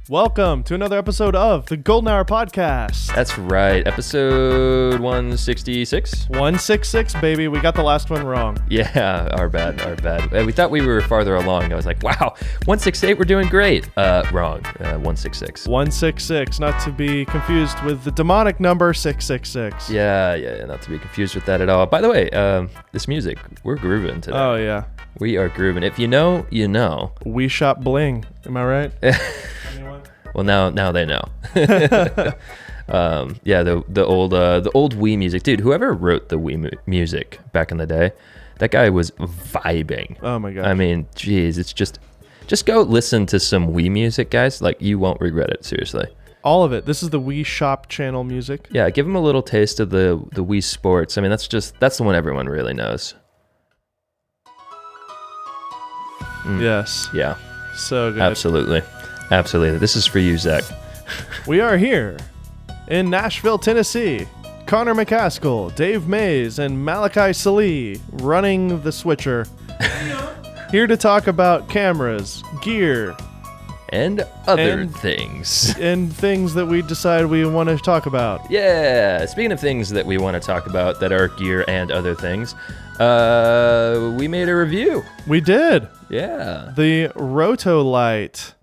Welcome to another episode of the Golden Hour Podcast. That's right, episode 166. 166, baby. We got the last one wrong. Yeah, our bad. We thought we were farther along. I was like, wow, 168, we're doing great. Wrong, 166. 166, not to be confused with the demonic number 666. Yeah, not to be confused with that at all. By the way, this music, we're grooving today. Oh, yeah. We are grooving. If you know, you know. We shop bling. Am I right? Well, now they know. The old Wii music, dude. Whoever wrote the Wii music back in the day, that guy was vibing. Oh my god. I mean, geez, it's just go listen to some Wii music, guys. Like, you won't regret it. Seriously. All of it. This is the Wii Shop channel music. Yeah, give them a little taste of the Wii Sports. I mean, that's the one everyone really knows. Yes. Yeah. So good. Absolutely. This is for you, Zach. We are here in Nashville, Tennessee. Connor McCaskill, Dave Mays, and Malachi Salih running the switcher. Here to talk about cameras, gear, And other things. And things that we decide we want to talk about. Yeah. Speaking of things that we want to talk about that are gear and other things, we made a review. We did. Yeah. The Rotolight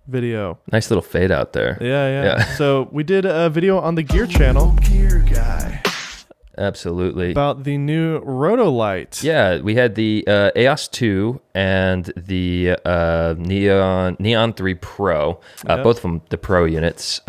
video. Nice little fade out there. Yeah. So we did a video on the Gear channel. Gear guy. Absolutely. About the new Rotolight. Yeah, we had the AEOS 2 and the Neon 3 Pro, both of them the Pro units.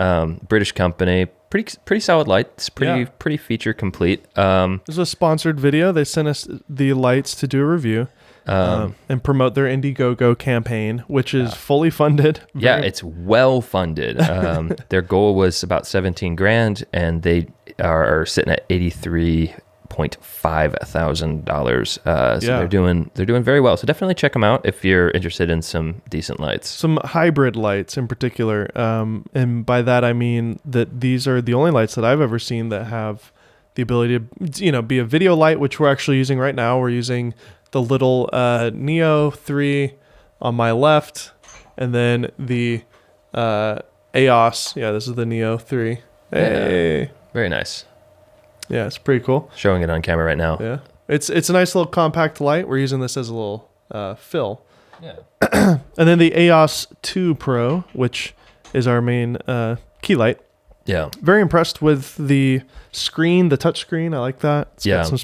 British company, pretty solid lights, pretty feature complete. This is a sponsored video. They sent us the lights to do a review. And promote their Indiegogo campaign, which is fully funded. It's well funded. Their goal was about $17,000, and they are sitting at $83,500. So they're doing very well. So definitely check them out if you're interested in some decent lights. Some hybrid lights in particular, and by that I mean that these are the only lights that I've ever seen that have the ability to, be a video light, which we're actually using right now. We're using the little Neo 3 on my left, and then the AEOS. Yeah, this is the Neo 3. Hey. Yeah. Very nice. Yeah, it's pretty cool. Showing it on camera right now. Yeah. It's a nice little compact light. We're using this as a little fill. Yeah. And then the AEOS 2 Pro, which is our main key light. Yeah. Very impressed with the screen, the touch screen. I like that. It's got some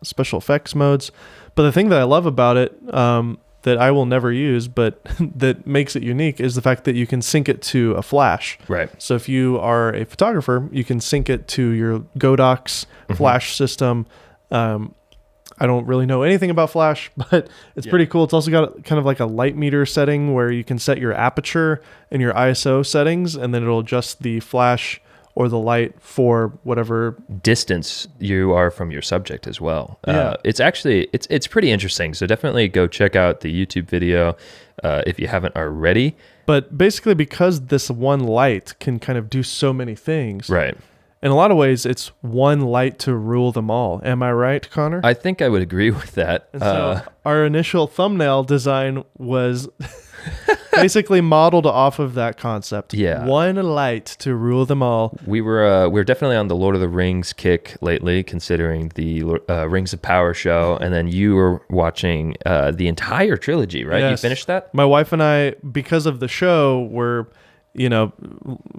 special effects modes. But the thing that I love about it, that I will never use, but that makes it unique, is the fact that you can sync it to a flash. Right. So if you are a photographer, you can sync it to your Godox flash system. I don't really know anything about flash, but it's pretty cool. It's also got kind of like a light meter setting where you can set your aperture and your ISO settings, and then it'll adjust the flash or the light for whatever distance you are from your subject as well. It's actually, it's pretty interesting. So definitely go check out the YouTube video if you haven't already. But basically, because this one light can kind of do so many things. Right. In a lot of ways, it's one light to rule them all. Am I right, Connor? I think I would agree with that. And so our initial thumbnail design was basically modeled off of that concept. Yeah. One light to rule them all. We're definitely on the Lord of the Rings kick lately, considering the Rings of Power show. And then you were watching the entire trilogy, right? Yes. You finished that? My wife and I, because of the show, were,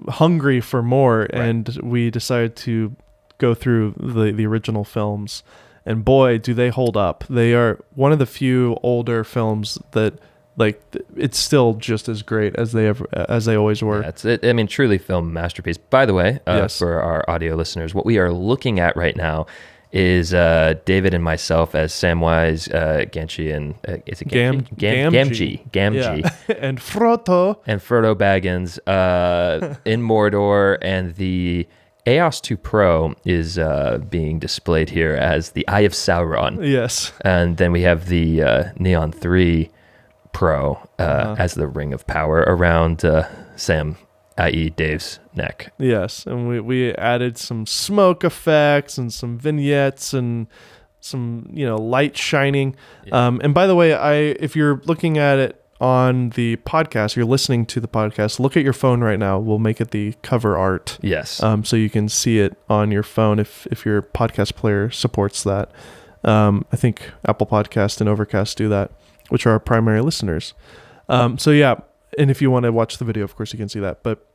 hungry for more. Right. And we decided to go through the original films. And boy, do they hold up. They are one of the few older films that, it's still just as great as they always were. Yeah, truly film masterpiece. By the way, yes. For our audio listeners, what we are looking at right now is David and myself as Samwise Gamgee and is it Gamgee? Gamgee. Yeah. and Frodo Baggins in Mordor, and the AEOS 2 Pro is being displayed here as the Eye of Sauron. Yes. And then we have the Neon 3 Pro as the Ring of Power around Sam, i.e. Dave's neck. Yes, and we added some smoke effects and some vignettes and some light shining. Yeah. And by the way, if you're looking at it on the podcast, you're listening to the podcast, look at your phone right now. We'll make it the cover art. Yes. So you can see it on your phone if your podcast player supports that. I think Apple Podcast and Overcast do that, which are our primary listeners. So yeah, and if you want to watch the video, of course you can see that. But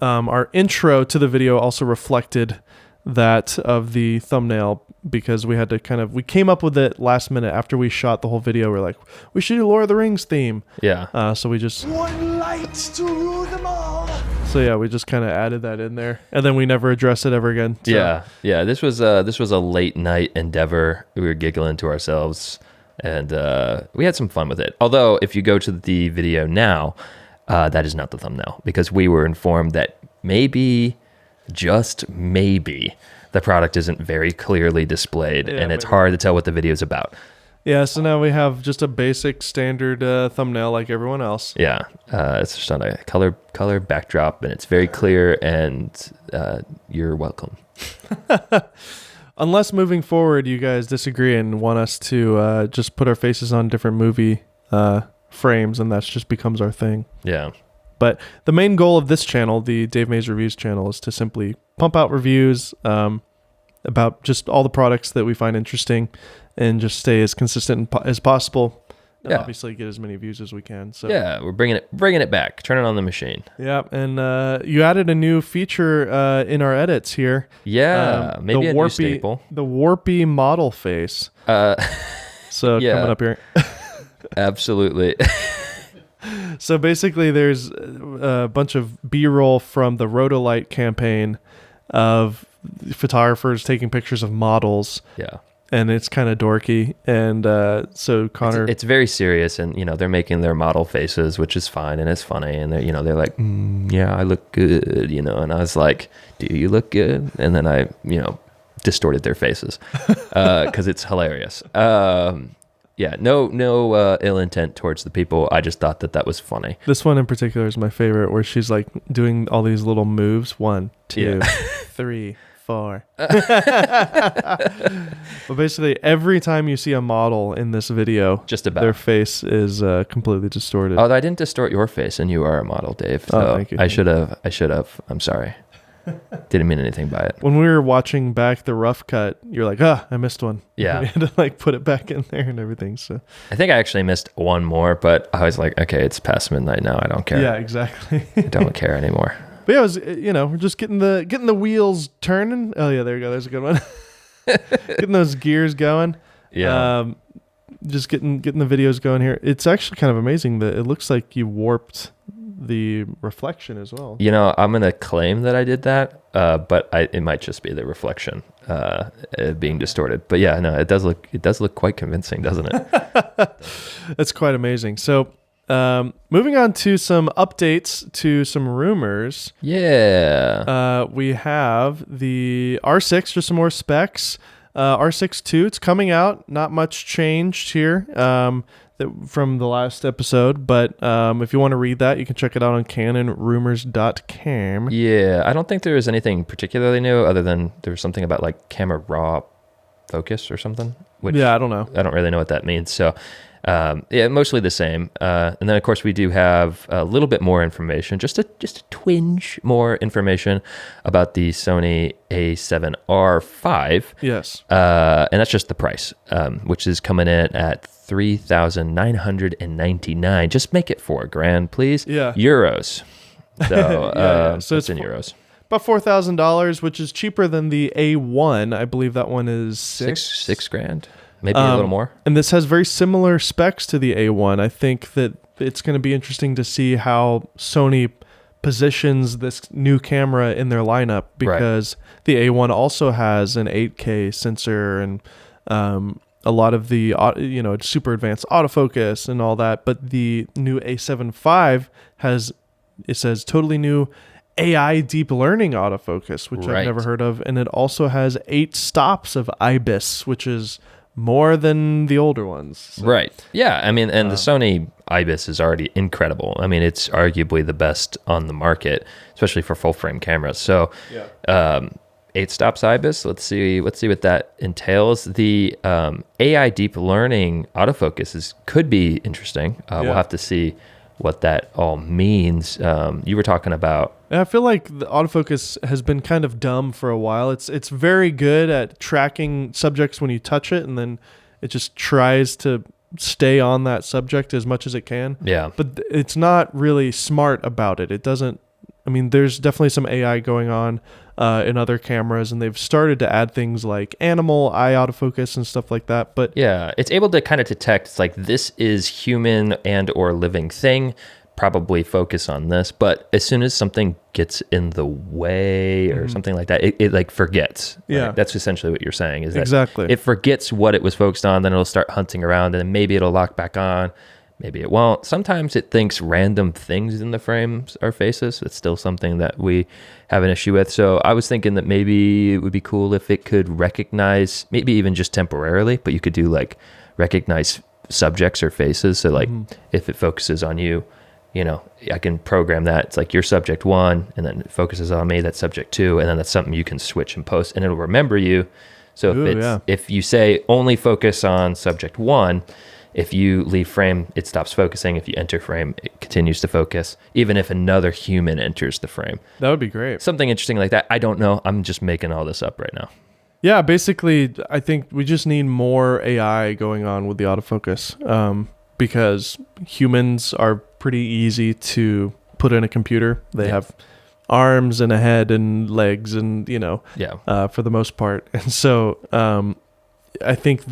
our intro to the video also reflected that of the thumbnail, because we had to we came up with it last minute after we shot the whole video. We're like, we should do Lord of the Rings theme. Yeah. So we just one light to rule them all. So yeah, we just kind of added that in there, and then we never addressed it ever again. So. Yeah. This was a late night endeavor. We were giggling to ourselves, and we had some fun with it. Although, if you go to the video now, that is not the thumbnail, because we were informed that just maybe, the product isn't very clearly displayed, and it's hard to tell what the video is about. Yeah, so now we have just a basic standard thumbnail like everyone else. Yeah, it's just on a color backdrop, and it's very clear, and you're welcome. Unless moving forward you guys disagree and want us to just put our faces on different movie frames, and that just becomes our thing. Yeah. But the main goal of this channel, the Dave Mays Reviews channel, is to simply pump out reviews about just all the products that we find interesting, and just stay as consistent as possible. And obviously get as many views as we can. So yeah, we're bringing it back, turning on the machine. Yeah, and you added a new feature in our edits here. Yeah, maybe a new staple. The warpy model face. So coming up here. Absolutely. So basically, there's a bunch of B-roll from the Rotolight campaign of photographers taking pictures of models. Yeah. And it's kind of dorky. And so Connor... It's very serious, and, they're making their model faces, which is fine, and it's funny. And they're like, yeah, I look good, and I was like, do you look good? And then I, distorted their faces because it's hilarious. Yeah, no ill intent towards the people. I just thought that was funny. This one in particular is my favorite, where she's like doing all these little moves. 1, 2, 3, 4. But basically, every time you see a model in this video, just about their face is completely distorted. Oh, I didn't distort your face, and you are a model, Dave. So thank you. I should have. I'm sorry. Didn't mean anything by it. When we were watching back the rough cut, you're like, I missed one. Yeah. We had to put it back in there and everything. So I think I actually missed one more, but I was like, okay, it's past midnight now. I don't care. Yeah, exactly. I don't care anymore. But yeah, it was, we're just getting the wheels turning. Oh yeah, there you go. There's a good one. Getting those gears going. Yeah. Just getting the videos going here. It's actually kind of amazing that it looks like you warped the reflection as well. I'm gonna claim that I did that, but it might just be the reflection being distorted. But yeah, no, it does look quite convincing, doesn't it? That's quite amazing. So moving on to some updates to some rumors. Yeah. We have the R6, just some more specs. R6 II, it's coming out. Not much changed here from the last episode, but if you want to read that, you can check it out on canonrumors.com. Yeah, I don't think there was anything particularly new, other than there was something about camera raw focus or something. Which I don't know. I don't really know what that means. So mostly the same. And then of course we do have a little bit more information, just a twinge more information about the Sony A7R5. Yes. And that's just the price, which is coming in at $3,999. Just make it $4,000, please. Yeah. Euros. So, so it's in euros. About $4,000, which is cheaper than the A1. I believe that one is $6,000. Maybe a little more. And this has very similar specs to the A1. I think that it's going to be interesting to see how Sony positions this new camera in their lineup, because the A1 also has an 8K sensor and a lot of the super advanced autofocus and all that. But the new A7 IV says totally new AI deep learning autofocus, which I've never heard of, and it also has 8 stops of IBIS, which is more than the older ones. So. Right. Yeah. I mean, and the Sony IBIS is already incredible. I mean, it's arguably the best on the market, especially for full frame cameras. So, 8-stops IBIS. Let's see what that entails. The AI deep learning autofocus could be interesting. We'll have to see what that all means. You were talking about. I feel like the autofocus has been kind of dumb for a while. It's very good at tracking subjects when you touch it, and then it just tries to stay on that subject as much as it can. Yeah. But it's not really smart about it. It doesn't. I mean, there's definitely some AI going on in other cameras, and they've started to add things like animal eye autofocus and stuff like that. But yeah, it's able to kind of detect, it's like, this is human and or living thing, probably focus on this. But as soon as something gets in the way or something like that, it like forgets. Yeah. Right? That's essentially what you're saying, is that exactly. it forgets what it was focused on, then it'll start hunting around, and then maybe it'll lock back on. Maybe it won't. Sometimes it thinks random things in the frames are faces. It's still something that we have an issue with. So I was thinking that maybe it would be cool if it could recognize, maybe even just temporarily, but you could do like recognize subjects or faces. So like if it focuses on you, you know, I can program that. It's like, you're subject 1, and then it focuses on me, that's subject 2, and then that's something you can switch and post, and it'll remember you. So if you say only focus on subject 1, if you leave frame, it stops focusing. If you enter frame, it continues to focus, even if another human enters the frame. That would be great. Something interesting like that. I don't know. I'm just making all this up right now. Yeah, basically, I think we just need more AI going on with the autofocus, because humans are pretty easy to put in a computer. They have arms and a head and legs and, you know, for the most part. And so I think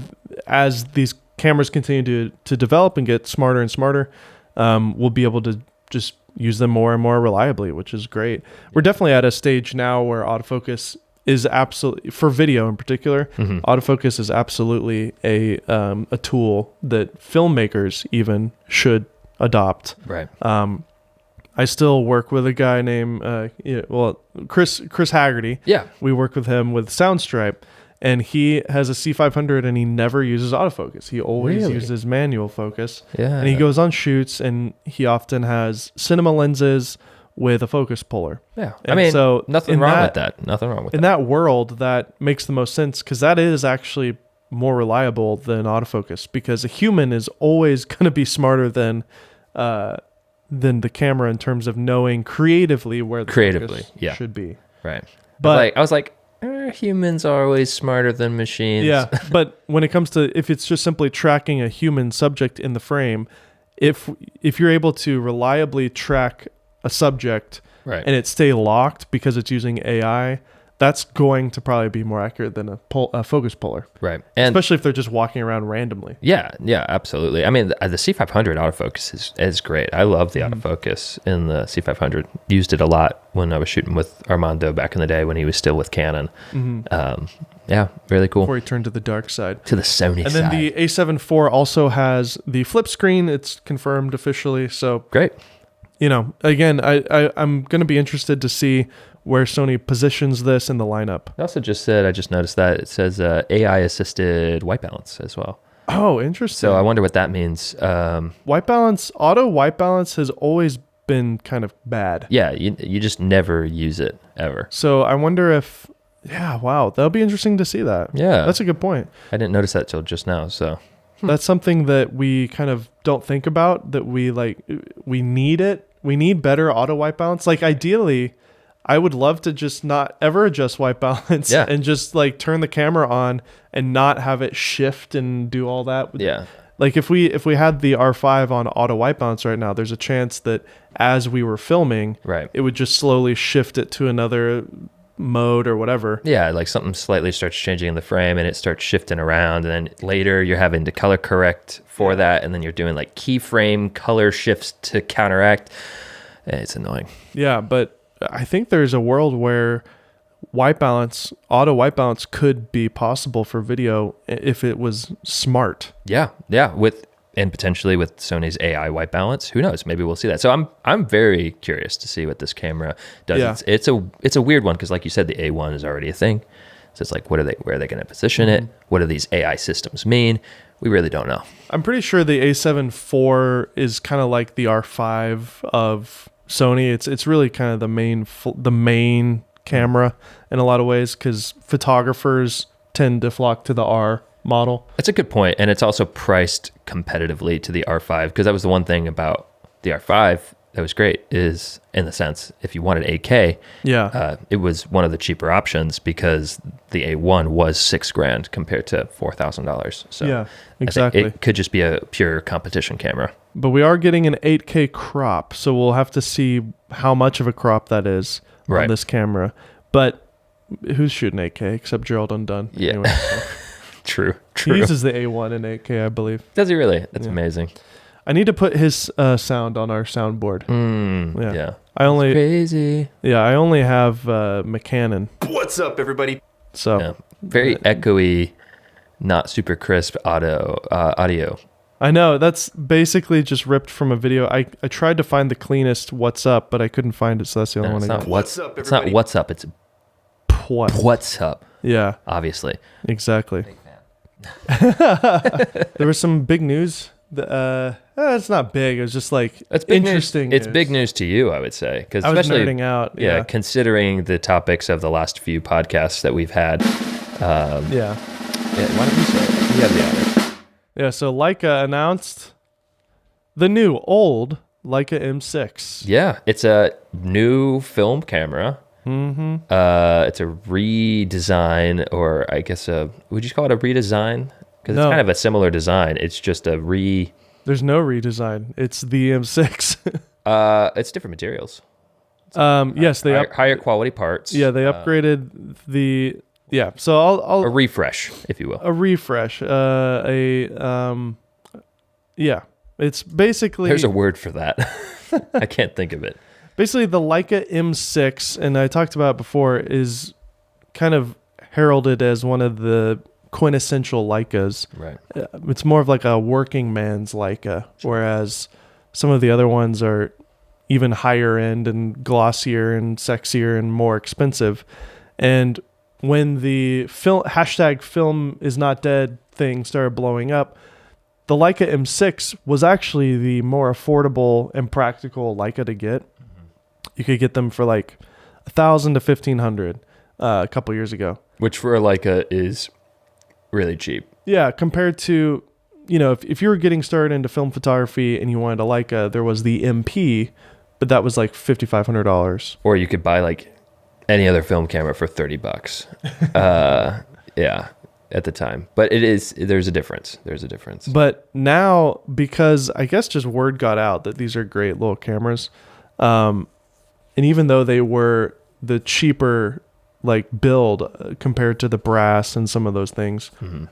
as these cameras continue to develop and get smarter and smarter, we'll be able to just use them more and more reliably, which is great. We're definitely at a stage now where autofocus is absolutely, for video in particular, autofocus is absolutely a tool that filmmakers even should adopt. Right. I still work with a guy named Chris Haggerty. Yeah. We work with him with Soundstripe. And he has a C500 and he never uses autofocus. He always uses manual focus. Yeah. And he goes on shoots and he often has cinema lenses with a focus puller. Yeah. And I mean, so nothing wrong with that. Nothing wrong with that. In that world, that makes the most sense, because that is actually more reliable than autofocus, because a human is always going to be smarter than the camera in terms of knowing creatively where the focus should be. Right. But I was like, humans are always smarter than machines. Yeah, but when it comes to, if it's just simply tracking a human subject in the frame, if you're able to reliably track a subject and it stay locked because it's using AI, that's going to probably be more accurate than a focus puller. Right. And especially if they're just walking around randomly. Yeah, absolutely. I mean, the C500 autofocus is great. I love the autofocus in the C500. Used it a lot when I was shooting with Armando back in the day when he was still with Canon. Yeah, really cool. Before he turned to the dark side. To the Sony side. And then the A7 IV also has the flip screen. It's confirmed officially. So great. You know, again, I'm going to be interested to see where Sony positions this in the lineup. I also just said, I just noticed that it says AI assisted white balance as well. Oh, interesting. So I wonder what that means. White balance, auto white balance has always been kind of bad. Yeah, you just never use it ever. So I wonder if, wow, that'll be interesting to see that. Yeah. That's a good point. I didn't notice that till just now, so. That's something that we kind of don't think about, that we need it. We need better auto white balance. Like ideally, I would love to just not ever adjust white balance and just like turn the camera on and not have it shift and do all that. Yeah. Like if we had the R5 on auto white balance right now, there's a chance that as we were filming, it would just slowly shift it to another mode or whatever. Yeah, like something slightly starts changing in the frame and it starts shifting around, and then later you're having to color correct for that, and then you're doing like keyframe color shifts to counteract. It's annoying. Yeah, but I think there's a world where white balance, auto white balance could be possible for video if it was smart. Yeah, and potentially with Sony's AI white balance, who knows? Maybe we'll see that. So I'm very curious to see what this camera does. Yeah. It's a weird one because, like you said, the A1 is already a thing. So it's like, where are they going to position it? What do these AI systems mean? We really don't know. I'm pretty sure the A7 IV is kind of like the R5 of Sony. It's really kind of the main camera in a lot of ways, because photographers tend to flock to the R model. That's a good point, and it's also priced competitively to the R5, because that was the one thing about the R5 that was great, is in the sense if you wanted 8K, it was one of the cheaper options, because the A1 was $6,000 compared to $4,000. So yeah, exactly. it could just be a pure competition camera. But we are getting an 8K crop, so we'll have to see how much of a crop that is on this camera. But who's shooting 8K except Gerald Undone? Yeah, anyway, so. True. He uses the A1 in 8K, I believe. Does he really? That's amazing. I need to put his sound on our soundboard. Yeah. That's crazy. Yeah, I only have McCannon. What's up, everybody? So very echoey, not super crisp audio. I know, that's basically just ripped from a video. I tried to find the cleanest "What's Up," but I couldn't find it, so that's the only one I got. What's up, it's not "What's up." It's What? "What's up." Yeah, obviously. Exactly. There was some big news. It's not big. It was just like interesting. It's big news to you, I would say, because I was especially nerding out. Yeah, considering the topics of the last few podcasts that we've had. Yeah. Why don't you say it? You have the honor. Yeah. So Leica announced the new old Leica M6. Yeah, it's a new film camera. Mm-hmm. It's a redesign, or I guess would you call it a redesign? Because it's kind of a similar design. It's just There's no redesign. It's the M6. It's different materials. Yes, they higher quality parts. Yeah, they upgraded the. Yeah, so I'll a refresh, if you will. A refresh. Yeah, it's basically. There's a word for that. I can't think of it. Basically, the Leica M6, and I talked about it before, is kind of heralded as one of the quintessential Leicas. Right. It's more of like a working man's Leica, whereas some of the other ones are even higher end and glossier and sexier and more expensive. And when the #film is not dead thing started blowing up, the Leica M6 was actually the more affordable and practical Leica to get. You could get them for like $1,000 to $1,500 a couple years ago, which for a Leica is really cheap. Yeah, compared to, if you were getting started into film photography and you wanted a Leica, there was the MP, but that was like $5,500. Or you could buy like any other film camera for $30. Yeah, at the time. But there's a difference. But now, because I guess just word got out that these are great little cameras, and even though they were the cheaper like build compared to the brass and some of those things,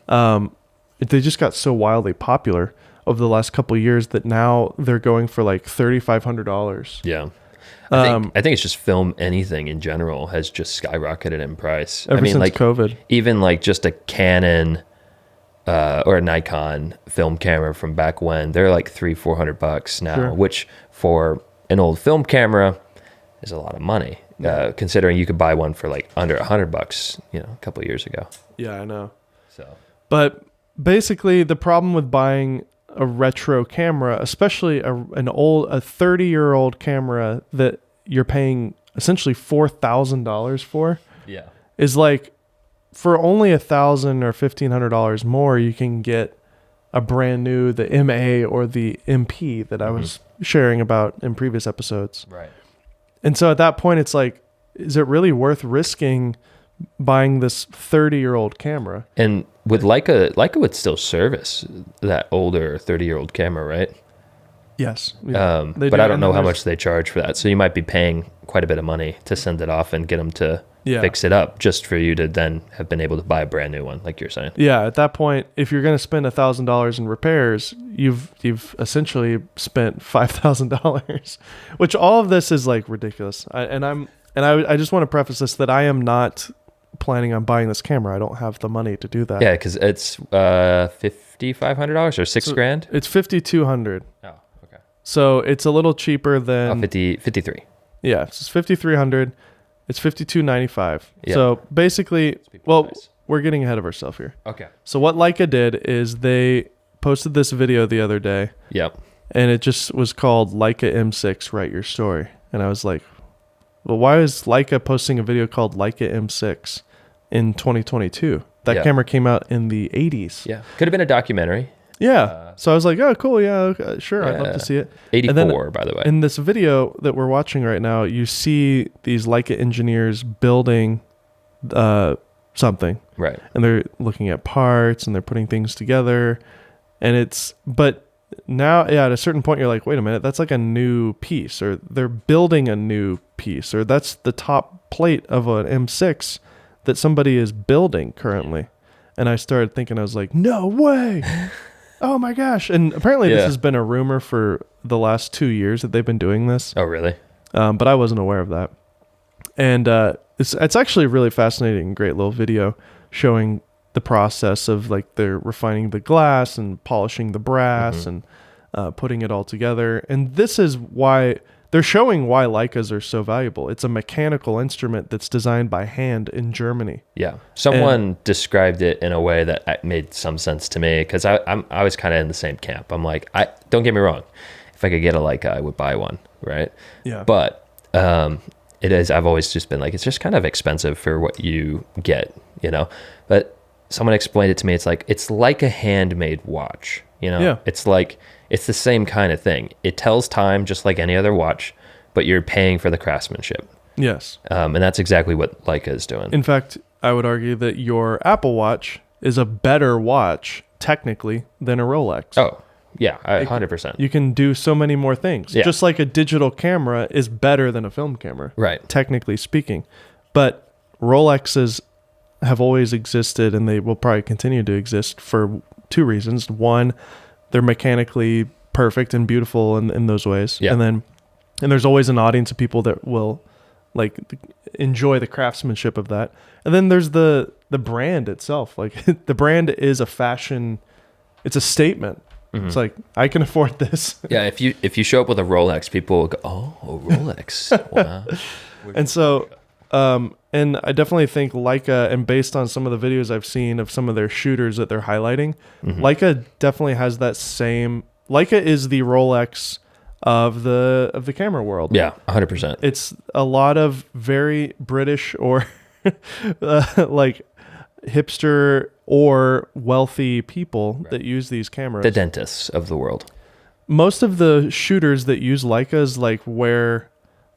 they just got so wildly popular over the last couple of years that now they're going for like $3,500. Yeah. I think it's just film anything in general has just skyrocketed in price. Ever since like COVID. Even like just a Canon or a Nikon film camera from back when, they're like $300-$400 now, which for an old film camera is a lot of money. Considering you could buy one for like under $100, a couple of years ago. Yeah, I know. So, but basically, the problem with buying a retro camera, especially a 30-year-old camera that you're paying essentially $4,000 for, is like for only $1,000 or $1,500 more, you can get a brand new the MA or the MP that I was sharing about in previous episodes. Right. And so at that point, it's like, is it really worth risking buying this 30-year-old camera? And with Leica would still service that older 30-year-old camera, right? Yes. Yeah. But I don't know how much they charge for that. So you might be paying quite a bit of money to send it off and get them to fix it up just for you to then have been able to buy a brand new one, like you're saying. Yeah, at that point, if you're going to spend $1,000 in repairs, you've essentially spent $5,000, which all of this is like ridiculous. I just want to preface this that I am not planning on buying this camera. I don't have the money to do that. Yeah, because it's $5,500 or $6,000. It's $5,200. Oh, okay. So it's a little cheaper than 53. Yeah, it's $5,300. It's $5,295. Yep. So basically, we're getting ahead of ourselves here. Okay. So what Leica did is they posted this video the other day. Yep. And it just was called Leica M6 Write Your Story. And I was like, well, why is Leica posting a video called Leica M6 in 2022? That camera came out in the 80s. Yeah. Could have been a documentary. Yeah. So I was like, oh, cool. Yeah, okay, sure. I'd love to see it. 84, by the way. In this video that we're watching right now, you see these Leica engineers building something. Right. And they're looking at parts and they're putting things together. But now, at a certain point, you're like, wait a minute, that's like a new piece, or they're building a new piece, or that's the top plate of an M6 that somebody is building currently. And I started thinking, I was like, no way. Oh my gosh. And apparently this has been a rumor for the last 2 years that they've been doing this. Oh, really? But I wasn't aware of that. And it's actually a really fascinating, great little video showing the process of like they're refining the glass and polishing the brass and putting it all together. And this is why they're showing why Leicas are so valuable. It's a mechanical instrument that's designed by hand in Germany. Yeah. Someone described it in a way that made some sense to me, because I was kind of in the same camp. I'm like, don't get me wrong. If I could get a Leica, I would buy one, right? Yeah. But it is, I've always just been like, it's just kind of expensive for what you get, you know? But someone explained it to me. It's like a handmade watch, you know? Yeah. It's like, it's the same kind of thing. It tells time just like any other watch, but you're paying for the craftsmanship. Yes. And that's exactly what Leica is doing. In fact, I would argue that your Apple Watch is a better watch, technically, than a Rolex. Oh, yeah, 100%. You can do so many more things. Yeah. Just like a digital camera is better than a film camera, right? Technically speaking. But Rolexes have always existed, and they will probably continue to exist for two reasons. One, they're mechanically perfect and beautiful in those ways. Yeah. And there's always an audience of people that will like enjoy the craftsmanship of that. And then there's the brand itself. Like the brand is a fashion, it's a statement. Mm-hmm. It's like, I can afford this. Yeah, if you show up with a Rolex, people will go, oh, a Rolex. Wow. And so and I definitely think Leica, and based on some of the videos I've seen of some of their shooters that they're highlighting, Leica definitely has that same. Leica is the Rolex of the camera world. Yeah, 100%. It's a lot of very British or like hipster or wealthy people that use these cameras. The dentists of the world. Most of the shooters that use Leicas like wear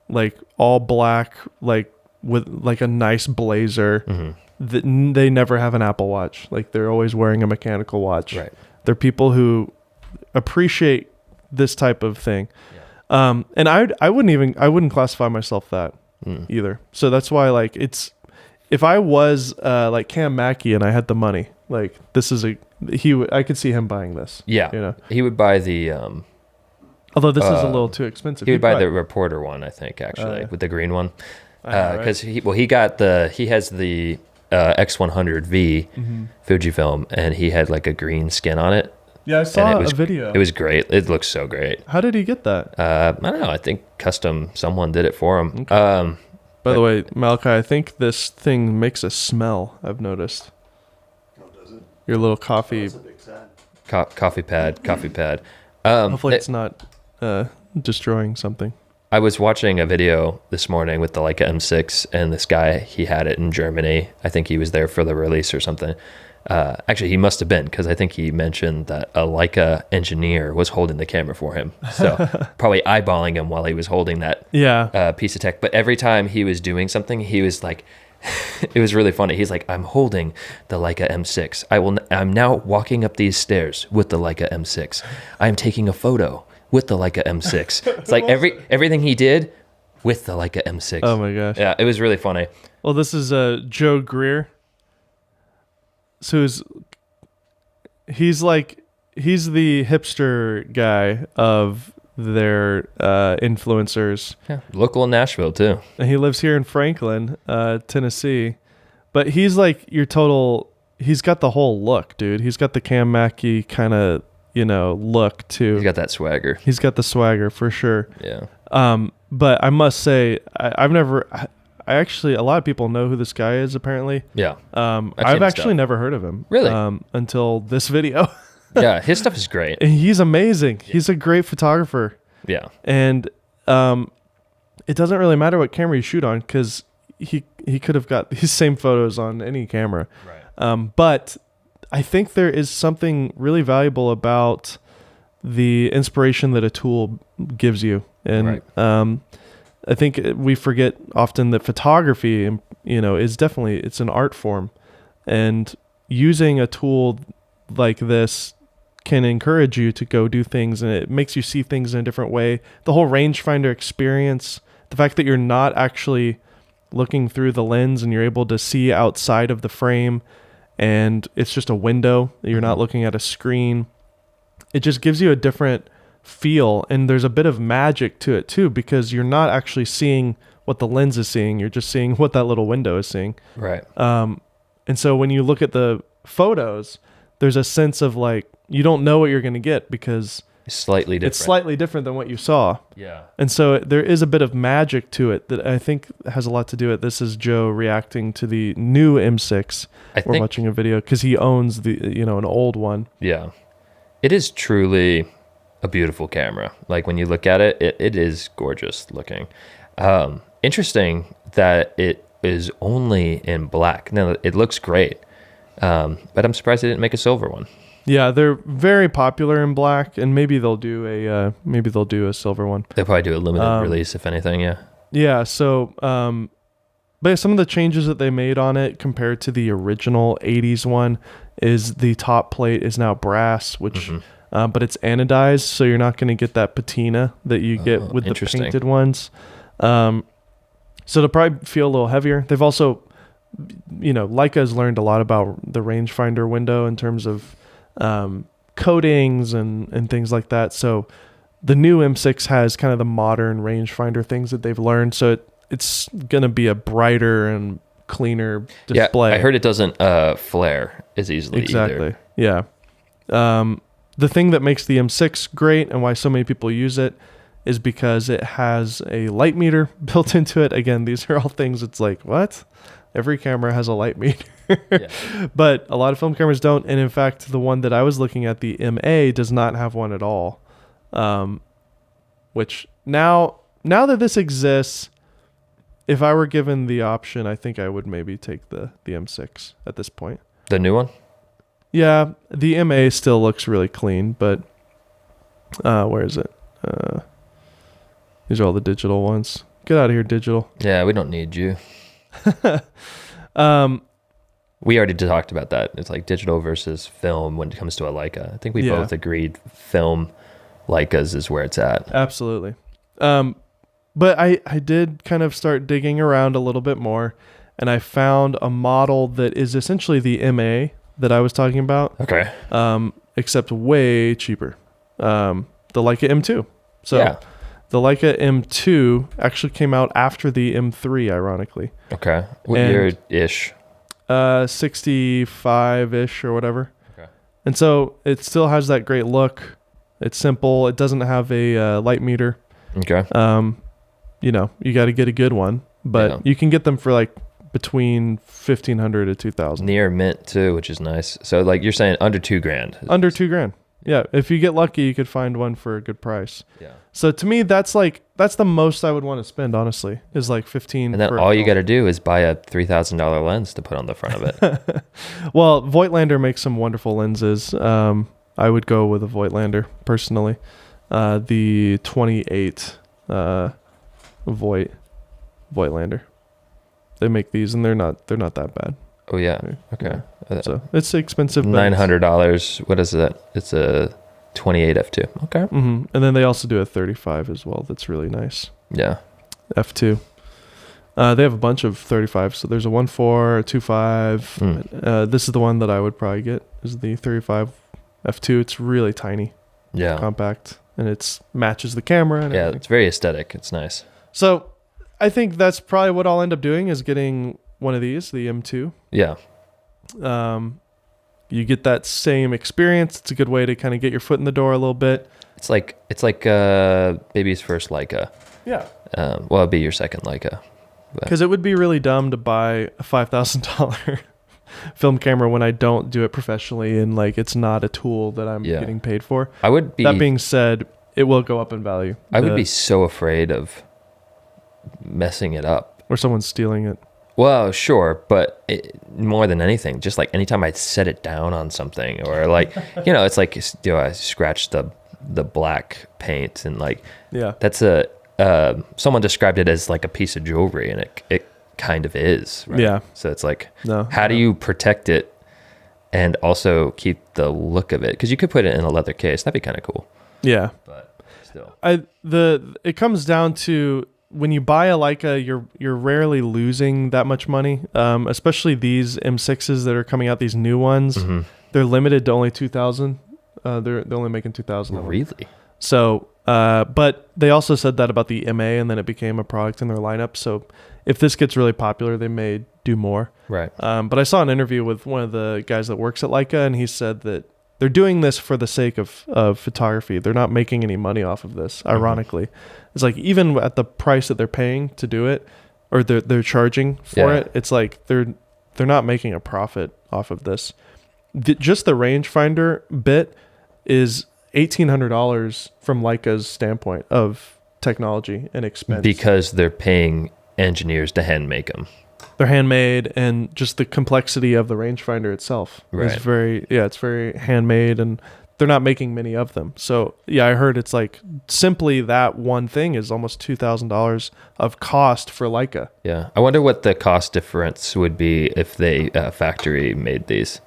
like all black, like with like a nice blazer. They never have an Apple Watch. Like they're always wearing a mechanical watch. Right. They're people who appreciate this type of thing. Yeah. And I wouldn't classify myself that either. So that's why like if I was like Cam Mackey and I had the money, like this is I could see him buying this. Yeah. You know, he would buy the although this is a little too expensive. He would buy the Reporter one, I think, actually, with the green one. Because he has the X100V Fujifilm, and he had like a green skin on it. Yeah, I saw a video. It was great. It looks so great. How did he get that? I don't know. I think someone did it for him. Okay. By the way, Malachi, I think this thing makes a smell. I've noticed. Oh, does it? Your little coffee. That's a big sad. Coffee pad. Hopefully it's not destroying something. I was watching a video this morning with the Leica M6, and this guy, he had it in Germany. I think he was there for the release or something. Actually, he must have been, because I think he mentioned that a Leica engineer was holding the camera for him. So probably eyeballing him while he was holding that piece of tech. But every time he was doing something, he was like, it was really funny. He's like, I'm holding the Leica M6. I'm now walking up these stairs with the Leica M6. I'm taking a photo with the Leica M6. It's like everything he did with the Leica M6. Oh my gosh. Yeah, it was really funny. Well, this is Joe Greer. So he's the hipster guy of their influencers. Yeah, local in Nashville too. And he lives here in Franklin, Tennessee. But he's like he's got the whole look, dude. He's got the Cam Mackey kind of, look too. He's got that swagger. He's got the swagger for sure. Yeah. But I must say, I actually, a lot of people know who this guy is apparently. Yeah. I've actually never heard of him. Really? Until this video. Yeah, his stuff is great. And he's amazing. Yeah. He's a great photographer. Yeah. And it doesn't really matter what camera you shoot on because he could have got these same photos on any camera. Right. But I think there is something really valuable about the inspiration that a tool gives you. And I think we forget often that photography, is definitely, it's an art form. And using a tool like this can encourage you to go do things, and it makes you see things in a different way. The whole rangefinder experience, the fact that you're not actually looking through the lens and you're able to see outside of the frame, and it's just a window, you're not looking at a screen. It just gives you a different feel, and there's a bit of magic to it too, because you're not actually seeing what the lens is seeing, you're just seeing what that little window is seeing. Right. And so when you look at the photos, there's a sense of like, you don't know what you're going to get because It's slightly different. it's slightly different than what you saw. Yeah. And so there is a bit of magic to it that I think has a lot to do with it. This is Joe reacting to the new M6. We're watching a video because he owns an old one. Yeah. It is truly a beautiful camera. Like when you look at it, it is gorgeous looking. Interesting that it is only in black. Now, it looks great, but I'm surprised they didn't make a silver one. Yeah, they're very popular in black, and maybe they'll do a silver one. They'll probably do a limited release, if anything. Yeah. Yeah. So, but some of the changes that they made on it compared to the original 80s one is the top plate is now brass, which, but it's anodized, so you're not going to get that patina that you get with the painted ones. So it'll probably feel a little heavier. They've also, Leica has learned a lot about the rangefinder window in terms of coatings and things like that. So the new M6 has kind of the modern rangefinder things that they've learned. So it's going to be a brighter and cleaner display. Yeah, I heard it doesn't flare as easily Exactly. either. Yeah. The thing that makes the M6 great and why so many people use it is because it has a light meter built into it. Again, these are all things it's like, what? Every camera has a light meter. But a lot of film cameras don't. And in fact, the one that I was looking at, the MA, does not have one at all. Which now that this exists, if I were given the option, I think I would maybe take the M6 at this point. The new one? Yeah, the MA still looks really clean, but where is it? These are all the digital ones. Get out of here, digital. Yeah, we don't need you. We already talked about that. It's like digital versus film when it comes to a Leica. I think we both agreed film Leicas is where it's at. Absolutely. But I did kind of start digging around a little bit more, and I found a model that is essentially the MA that I was talking about. Okay. Except way cheaper. The Leica M2. So the Leica M2 actually came out after the M3, ironically. Okay. What year-ish? 65-ish or whatever. Okay. And so it still has that great look. It's simple. It doesn't have a light meter. Okay. You got to get a good one, but you can get them for like between $1,500 to $2,000. Near mint too, which is nice. So like you're saying under $2,000. Under $2,000. Yeah. If you get lucky, you could find one for a good price. Yeah. So to me, that's the most I would want to spend, honestly, is like $15,000. And then all you got to do is buy a $3,000 lens to put on the front of it. Well, Voigtlander makes some wonderful lenses. I would go with a Voigtlander personally. The 28 Voigtlander. They make these, and they're not that bad. Oh yeah. Okay. Yeah. So it's expensive. $900. What is that? It's a 28 f2. Okay. Mm-hmm. And then they also do a 35 as well. That's really nice. Yeah. f2. They have a bunch of 35s. So there's a 1.4, a 2.5. This is the one that I would probably get. Is the 35 f2. It's really tiny. Yeah. Compact, and it matches the camera. And everything. It's very aesthetic. It's nice. So I think that's probably what I'll end up doing is getting one of these, the M2. Yeah. You get that same experience. It's a good way to kind of get your foot in the door a little bit. It's like baby's first Leica. Yeah. Well, it'd be your second Leica. Because it would be really dumb to buy a $5,000 film camera when I don't do it professionally and like it's not a tool that I'm getting paid for. I would be. That being said, it will go up in value. I would be so afraid of messing it up. Or someone's stealing it. Well, sure, but more than anything, just like anytime I set it down on something, or like, it's like, I scratch the black paint, and like, Yeah. that's someone described it as like a piece of jewelry, and it kind of is, right? Yeah. So it's like, No. how do you protect it and also keep the look of it? Because you could put it in a leather case. That'd be kind of cool. Yeah. But still. It comes down to, when you buy a Leica, you're rarely losing that much money. Especially these M6s that are coming out, these new ones. Mm-hmm. They're limited to only 2,000. They're only making 2,000 of them. Really? So, but they also said that about the MA, and then it became a product in their lineup. So if this gets really popular, they may do more. Right. But I saw an interview with one of the guys that works at Leica, and he said that they're doing this for the sake of photography. They're not making any money off of this, ironically. It's like, even at the price that they're paying to do it, or they're charging for it, it's like they're not making a profit off of this. Just the rangefinder bit is $1,800 from Leica's standpoint of technology and expense. Because they're paying engineers to hand make them. They're handmade, and just the complexity of the rangefinder itself is it's very handmade, and they're not making many of them. So yeah, I heard it's like simply that one thing is almost $2,000 of cost for Leica. Yeah. I wonder what the cost difference would be if they factory made these.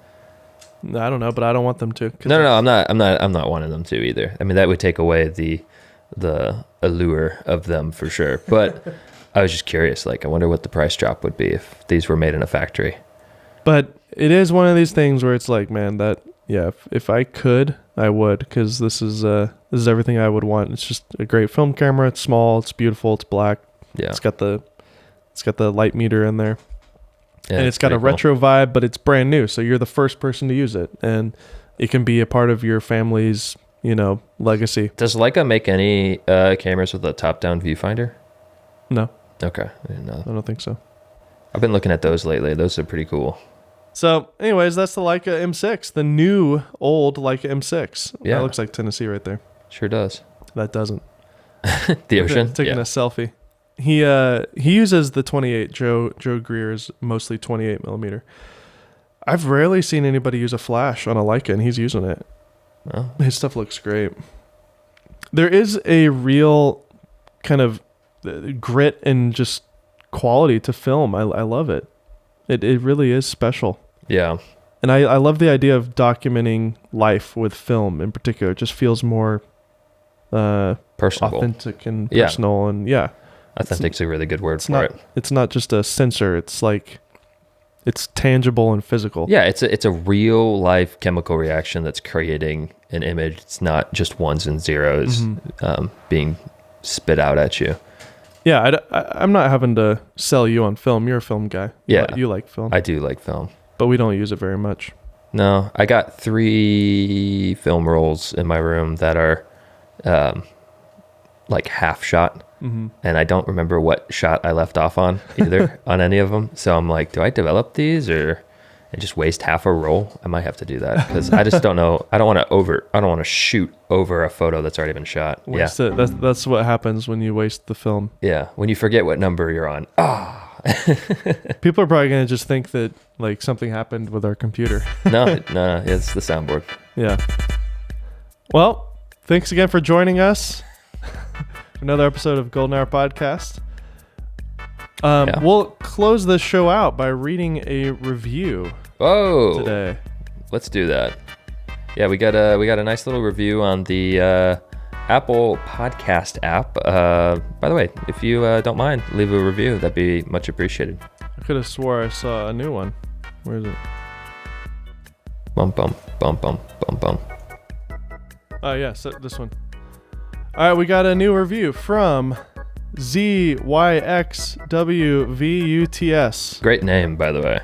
I don't know, but I don't want them to. No, I'm not wanting them to either. I mean, that would take away the allure of them for sure. But I was just curious, like, I wonder what the price drop would be if these were made in a factory. But it is one of these things where it's like, man, if I could, I would, because this is everything I would want. It's just a great film camera. It's small, it's beautiful, it's black. Yeah. It's got the light meter in there. Yeah, and it's got a retro vibe, but it's brand new. So you're the first person to use it, and it can be a part of your family's, legacy. Does Leica make any cameras with a top-down viewfinder? No. Okay. I didn't know. I don't think so. I've been looking at those lately. Those are pretty cool. So anyways, that's the Leica M6, the new old Leica M6. Yeah. That looks like Tennessee right there. Sure does. That doesn't. The ocean? Taking a selfie. He uses the 28. Joe Greer is mostly 28 millimeter. I've rarely seen anybody use a flash on a Leica, and he's using it. Oh. His stuff looks great. There is a real kind of grit and just quality to film. I love it. It really is special. Yeah. And I love the idea of documenting life with film in particular. It just feels more personable, authentic and personal. And authentic's a really good word for it. It's not just a sensor. It's like, it's tangible and physical. Yeah, it's a real life chemical reaction that's creating an image. It's not just ones and zeros being spit out at you. Yeah, I'm not having to sell you on film. You're a film guy. You like film. I do like film. But we don't use it very much. No, I got 3 film rolls in my room that are like half shot. Mm-hmm. And I don't remember what shot I left off on either on any of them. So I'm like, do I develop these or and just waste half a roll? I might have to do that because I just don't know. I don't want to shoot over a photo that's already been shot. Waste it. That's what happens when you waste the film. Yeah, when you forget what number you're on. People are probably going to just think that like something happened with our computer. No, it's the soundboard. Yeah. Well, thanks again for joining us. Another episode of Golden Hour Podcast. We'll close this show out by reading a review. Whoa! Today, let's do that. Yeah, we got a nice little review on the Apple Podcast app. By the way, if you don't mind, leave a review. That'd be much appreciated. I could have swore I saw a new one. Where is it? Bum bum bum bum bum bum. Oh yeah, so this one. All right, we got a new review from ZYXWVUTS. Great name, by the way.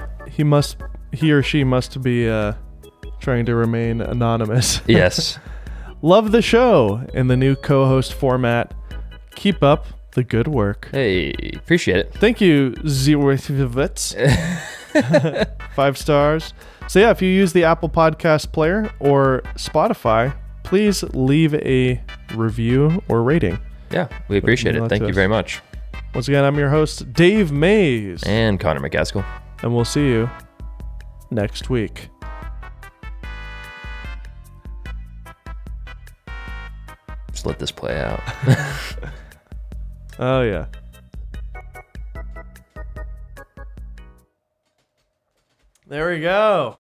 He or she must be trying to remain anonymous. Yes. Love the show in the new co-host format. Keep up the good work. Hey, appreciate it. Thank you, ZYXWVUTS. 5 stars. So yeah, if you use the Apple Podcast Player or Spotify, please leave a review or rating. Yeah, we appreciate it. Thank you very much. Once again, I'm your host, Dave Mays. And Connor McCaskill. And we'll see you next week. Just let this play out. Oh, yeah. There we go.